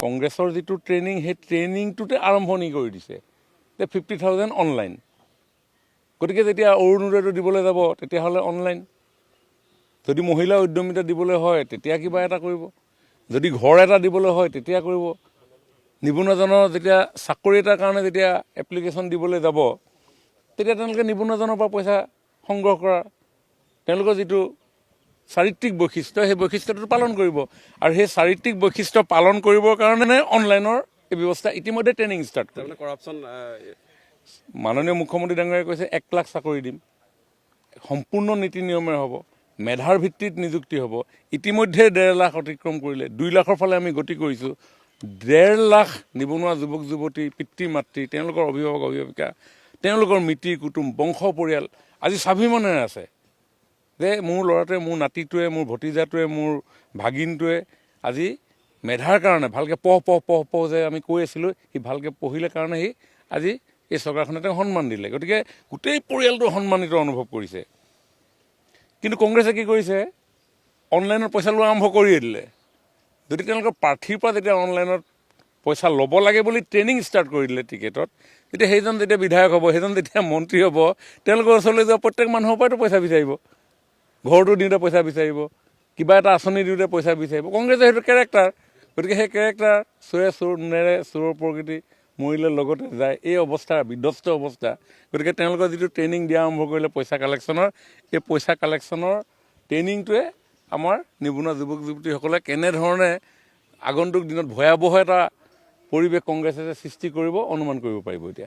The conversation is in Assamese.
কংগ্ৰেছৰ যিটো ট্ৰেইনিং সেই ট্ৰেইনিংটোতে আৰম্ভণি কৰি দিছে যে 50,000 অনলাইন। গতিকে যেতিয়া অৰুণোদয়টো দিবলৈ যাব তেতিয়াহ'লে অনলাইন। যদি মহিলা উদ্যমিতা দিবলৈ হয় তেতিয়া কিবা এটা কৰিব, যদি ঘৰ এটা দিবলৈ হয় তেতিয়া কৰিব। নিবনুৱাজনৰ যেতিয়া চাকৰি এটাৰ কাৰণে যেতিয়া এপ্লিকেশ্যন দিবলৈ যাব তেতিয়া তেওঁলোকে নিবনুৱাজনৰ পৰা পইচা সংগ্ৰহ কৰা, তেওঁলোকৰ যিটো চাৰিত্ৰিক বৈশিষ্ট্য সেই বৈশিষ্ট্যটো পালন কৰিব। আৰু সেই চাৰিত্ৰিক বৈশিষ্ট্য পালন কৰিবৰ কাৰণে অনলাইনৰ এই ব্যৱস্থা ইতিমধ্যে ট্ৰেইনিং ষ্টাৰ্ট কৰে। কৰাপশ্যন মাননীয় মুখ্যমন্ত্ৰী ডাঙৰীয়াই কৈছে 1 লাখ চাকৰি দিম, সম্পূৰ্ণ নীতি নিয়মেৰে হ'ব, মেধাৰ ভিত্তিত নিযুক্তি হ'ব। ইতিমধ্যে 1.5 লাখ অতিক্ৰম কৰিলে, 2 লাখৰ ফালে আমি গতি কৰিছোঁ। 1.5 লাখ নিবনুৱা যুৱক যুৱতী, পিতৃ মাতৃ, তেওঁলোকৰ অভিভাৱক অভিভাৱিকা, তেওঁলোকৰ মিতিৰ কুটুম, বংশ পৰিয়াল আজি স্বাভিমানেৰে আছে যে মোৰ ল'ৰাটোৱে, মোৰ নাতিটোৱে, মোৰ ভতিজাটোৱে, মোৰ ভাগিনটোৱে আজি মেধাৰ কাৰণে ভালকৈ পঢ় যে আমি কৈ আছিলোঁ, সি ভালকৈ পঢ়িলে কাৰণে সি আজি এই চৰকাৰখনে তেওঁক সন্মান দিলে। গতিকে গোটেই পৰিয়ালটো সন্মানিত অনুভৱ কৰিছে। কিন্তু কংগ্ৰেছে কি কৰিছে, অনলাইনত পইচা লোৱা আৰম্ভ কৰিয়ে দিলে। যদি তেওঁলোকৰ প্ৰাৰ্থীৰ পৰা যেতিয়া অনলাইনত পইচা ল'ব লাগে বুলি ট্ৰেইনিং ষ্টাৰ্ট কৰি দিলে টিকেটত, তেতিয়া সেইজন যেতিয়া বিধায়ক হ'ব, সেইজন যেতিয়া মন্ত্ৰী হ'ব, তেওঁলোকৰ ওচৰলৈ যোৱা প্ৰত্যেক মানুহৰ পৰাইতো পইচা বিচাৰিব। ঘৰটো দিওঁতে পইচা বিচাৰিব, কিবা এটা আঁচনি দিওঁতে পইচা বিচাৰিব। কংগ্ৰেছে সেইটো কেৰেক্টাৰ। গতিকে সেই কেৰেক্টাৰ চোৰে চোৰ নেৰে, চোৰৰ প্ৰকৃতি মৰিলে লগতে যায়, এই অৱস্থা বিধ্বস্ত অৱস্থা। গতিকে তেওঁলোকৰ যিটো ট্ৰেইনিং দিয়া আৰম্ভ কৰিলে পইচা কালেকশ্যনৰ, এই পইচা কালেকশ্যনৰ ট্ৰেইনিংটোৱে আমাৰ নিবনুৱা যুৱক যুৱতীসকলে কেনেধৰণে আগন্তুক দিনত ভয়াৱহ এটা পৰিৱেশ কংগ্ৰেছে সৃষ্টি কৰিব অনুমান কৰিব পাৰিব এতিয়া।